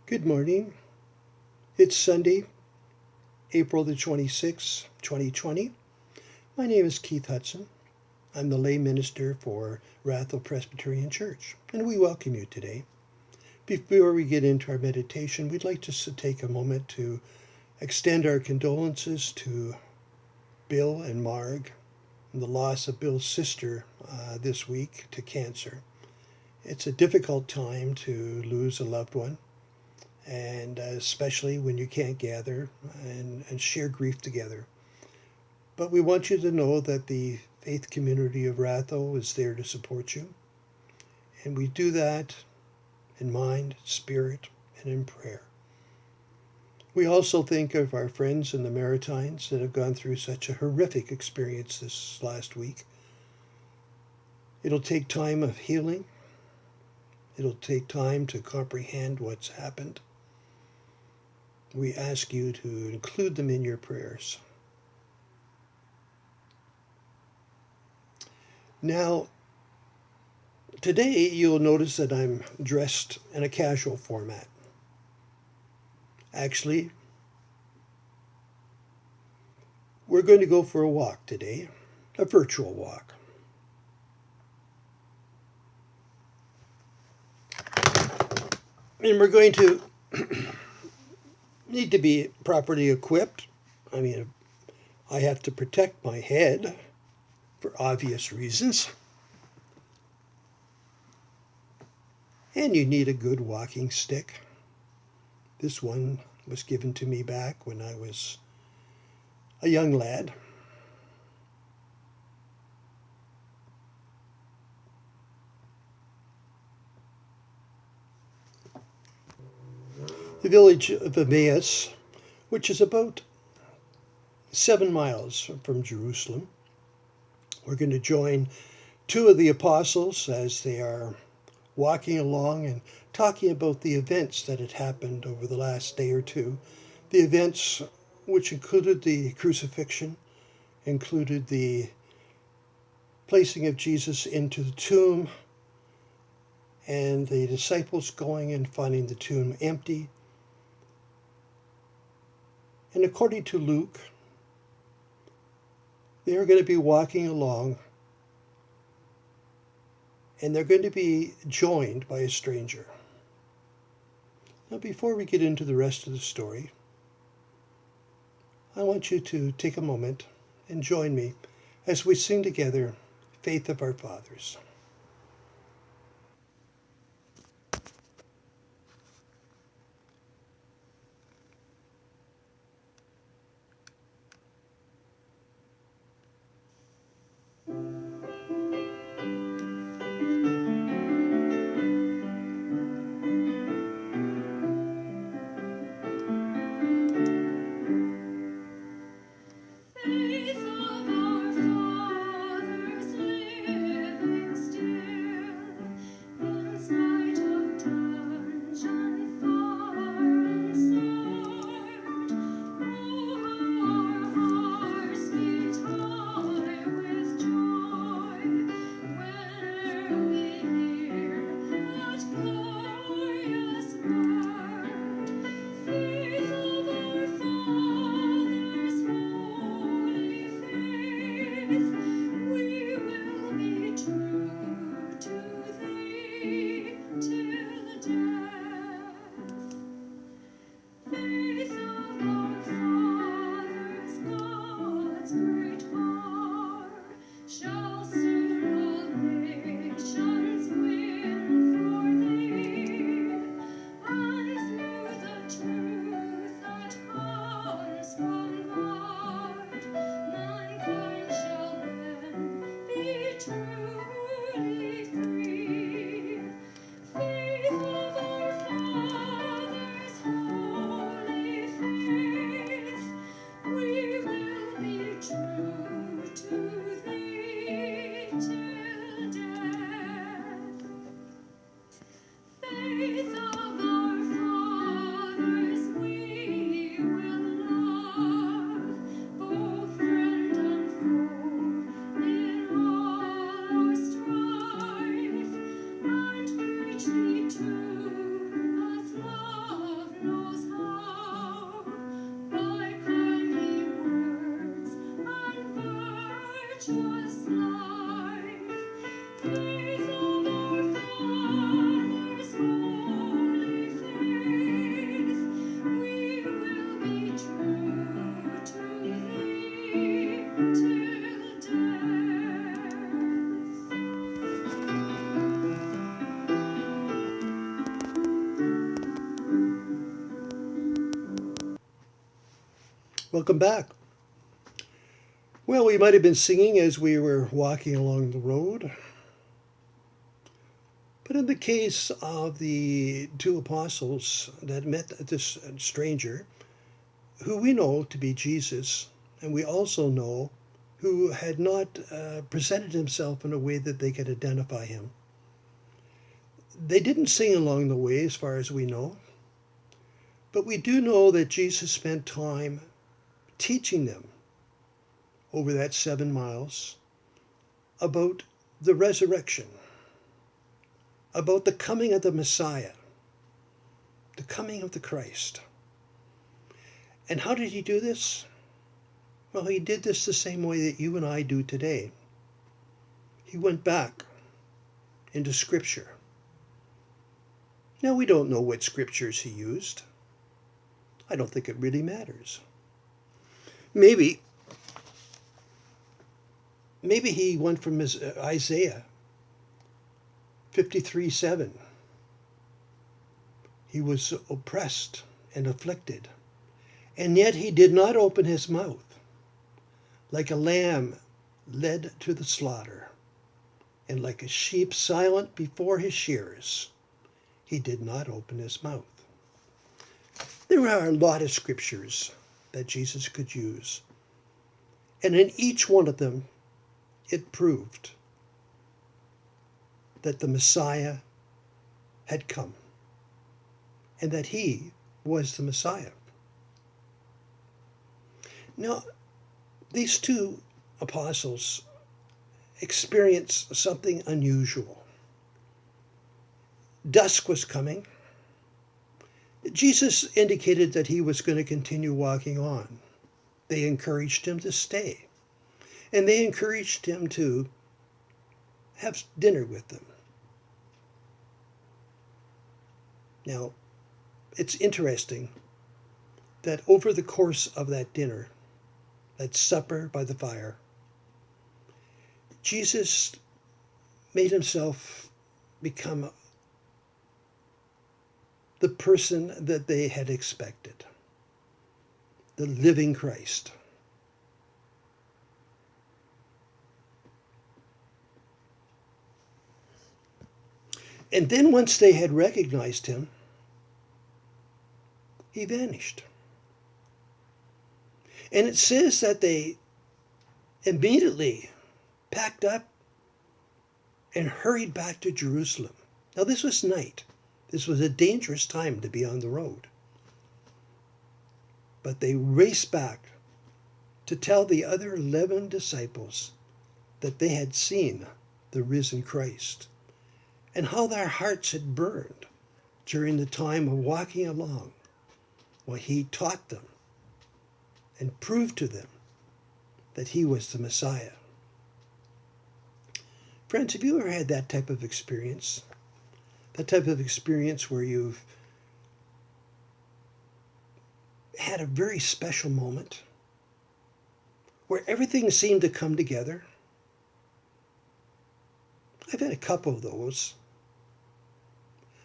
Good morning. It's Sunday, April the 26th, 2020. My name is Keith Hudson. I'm the lay minister for Ratho Presbyterian Church, and we welcome you today. Before we get into our meditation, we'd like just to take a moment to extend our condolences to Bill and Marg and the loss of Bill's sister this week to cancer. It's a difficult time to lose a loved one, and especially when you can't gather and share grief together. But we want you to know that the faith community of Ratho is there to support you, and we do that in mind, spirit, and in prayer. We also think of our friends in the Maritimes that have gone through such a horrific experience this last week. It'll take time of healing. It'll take time to comprehend what's happened. We ask you to include them in your prayers. Now, today you'll notice that I'm dressed in a casual format. Actually, we're going to go for a walk today, a virtual walk. And we're going to need to be properly equipped. I have to protect my head for obvious reasons. And you need a good walking stick. This one was given to me back when I was a young lad. The village of Emmaus, which is about 7 miles from Jerusalem. We're going to join two of the apostles as they are walking along and talking about the events that had happened over the last day or two. The events which included the crucifixion, included the placing of Jesus into the tomb, and the disciples going and finding the tomb empty. And according to Luke, they are going to be walking along, and they're going to be joined by a stranger. Now, before we get into the rest of the story, I want you to take a moment and join me as we sing together, Faith of Our Fathers. Faith of our fathers, living Welcome back. Well, we might have been singing as we were walking along the road, but in the case of the two apostles that met this stranger, who we know to be Jesus, and we also know who had not presented himself in a way that they could identify him. They didn't sing along the way, as far as we know, but we do know that Jesus spent time teaching them over that 7 miles about the resurrection, about the coming of the Messiah, the coming of the Christ. And how did he do this? Well, he did this the same way that you and I do today. He went back into Scripture. Now, we don't know what scriptures he used. I don't think it really matters. Maybe he went from Isaiah 53:7. He was oppressed and afflicted, and yet he did not open his mouth. Like a lamb led to the slaughter, and like a sheep silent before his shearers, he did not open his mouth. There are a lot of scriptures that Jesus could use, and in each one of them, it proved that the Messiah had come, and that he was the Messiah. Now, these two apostles experienced something unusual. Dusk was coming. Jesus indicated that he was going to continue walking on. They encouraged him to stay. And they encouraged him to have dinner with them. Now, it's interesting that over the course of that dinner, that supper by the fire, Jesus made himself become the person that they had expected, the living Christ. And then once they had recognized him, he vanished. And it says that they immediately packed up and hurried back to Jerusalem. Now, this was night. This was a dangerous time to be on the road. But they raced back to tell the other 11 disciples that they had seen the risen Christ, and how their hearts had burned during the time of walking along while he taught them and proved to them that he was the Messiah. Friends, have you ever had that type of experience? That type of experience where you've had a very special moment, where everything seemed to come together? I've had a couple of those.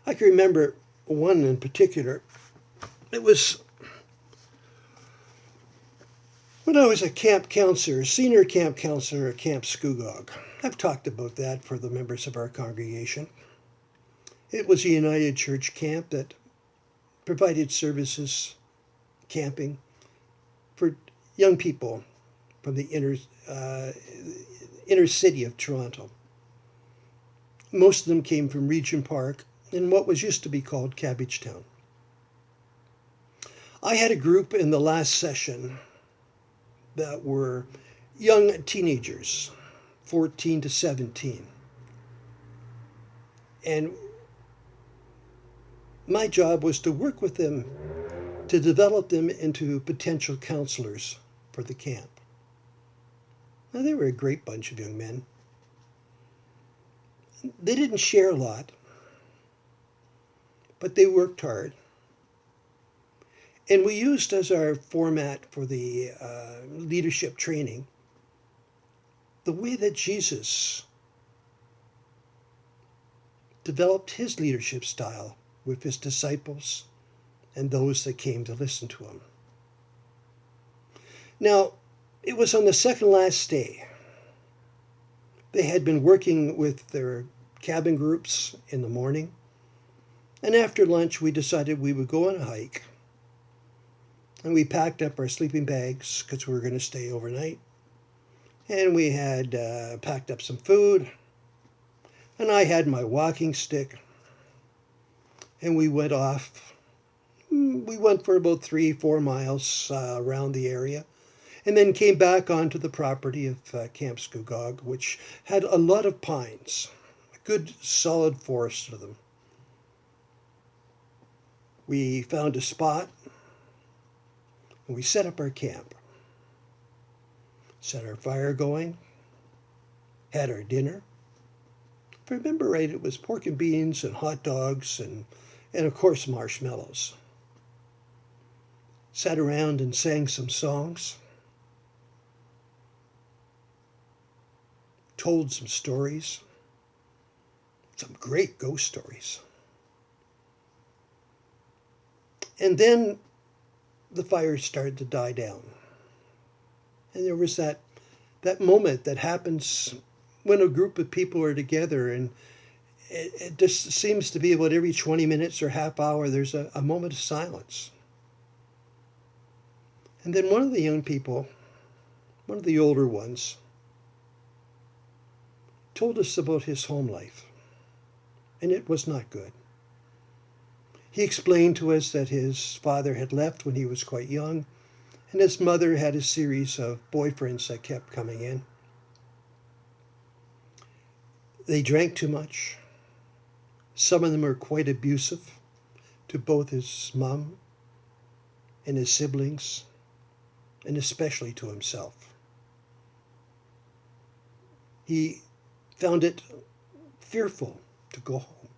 I can remember one in particular. It was when I was a camp counselor, senior camp counselor at Camp Scugog. I've talked about that for the members of our congregation. It was a United Church camp that provided services, camping, for young people from the inner city of Toronto. Most of them came from Regent Park in what was used to be called Cabbagetown. I had a group in the last session that were young teenagers, 14 to 17. And my job was to work with them to develop them into potential counselors for the camp. Now, they were a great bunch of young men. They didn't share a lot, but they worked hard. And we used as our format for the leadership training the way that Jesus developed his leadership style with his disciples and those that came to listen to him. Now, it was on the second last day. They had been working with their cabin groups in the morning, and after lunch we decided we would go on a hike. And we packed up our sleeping bags because we were going to stay overnight. And we had packed up some food, and I had my walking stick, and we went off. We went for about 3-4 miles around the area, and then came back onto the property of Camp Scugog, which had a lot of pines, a good solid forest of them. We found a spot, and we set up our camp, set our fire going, had our dinner. If I remember right, it was pork and beans and hot dogs and of course marshmallows. Sat around and sang some songs, told some stories, some great ghost stories. And then the fire started to die down. And there was that moment that happens when a group of people are together, and it just seems to be about every 20 minutes or half hour, there's a moment of silence. And then one of the young people, one of the older ones, told us about his home life, and it was not good. He explained to us that his father had left when he was quite young, and his mother had a series of boyfriends that kept coming in. They drank too much. Some of them were quite abusive to both his mom and his siblings, and especially to himself. He found it fearful to go home.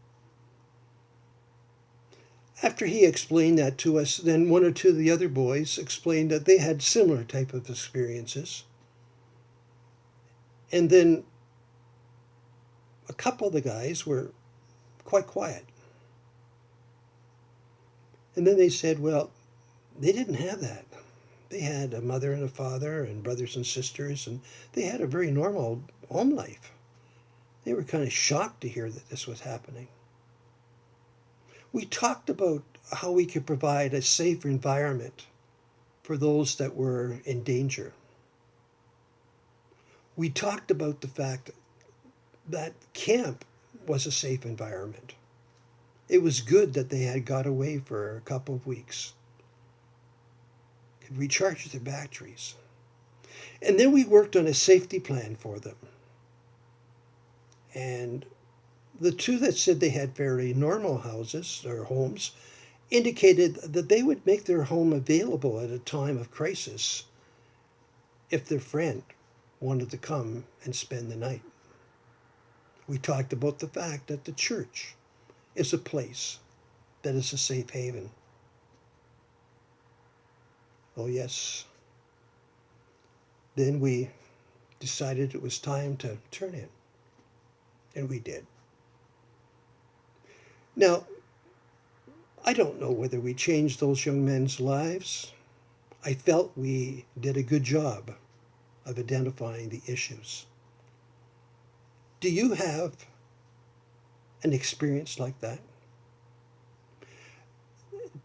After he explained that to us, then one or two of the other boys explained that they had similar type of experiences. And then a couple of the guys were quite quiet. And then they said, well, they didn't have that. They had a mother and a father and brothers and sisters, and they had a very normal home life. They were kind of shocked to hear that this was happening. We talked about how we could provide a safe environment for those that were in danger. We talked about the fact that camp was a safe environment. It was good that they had got away for a couple of weeks, could recharge their batteries. And then we worked on a safety plan for them. And the two that said they had fairly normal houses or homes indicated that they would make their home available at a time of crisis if their friend wanted to come and spend the night. We talked about the fact that the church is a place that is a safe haven. Oh yes. Then we decided it was time to turn in. And we did. Now, I don't know whether we changed those young men's lives. I felt we did a good job of identifying the issues. Do you have an experience like that?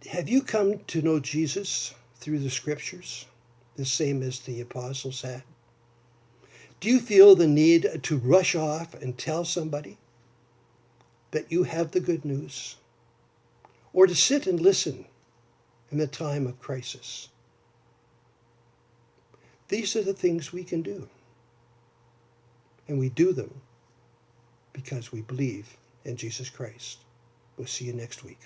Have you come to know Jesus through the scriptures, the same as the apostles had? Do you feel the need to rush off and tell somebody that you have the good news? Or to sit and listen in the time of crisis? These are the things we can do. And we do them because we believe in Jesus Christ. We'll see you next week.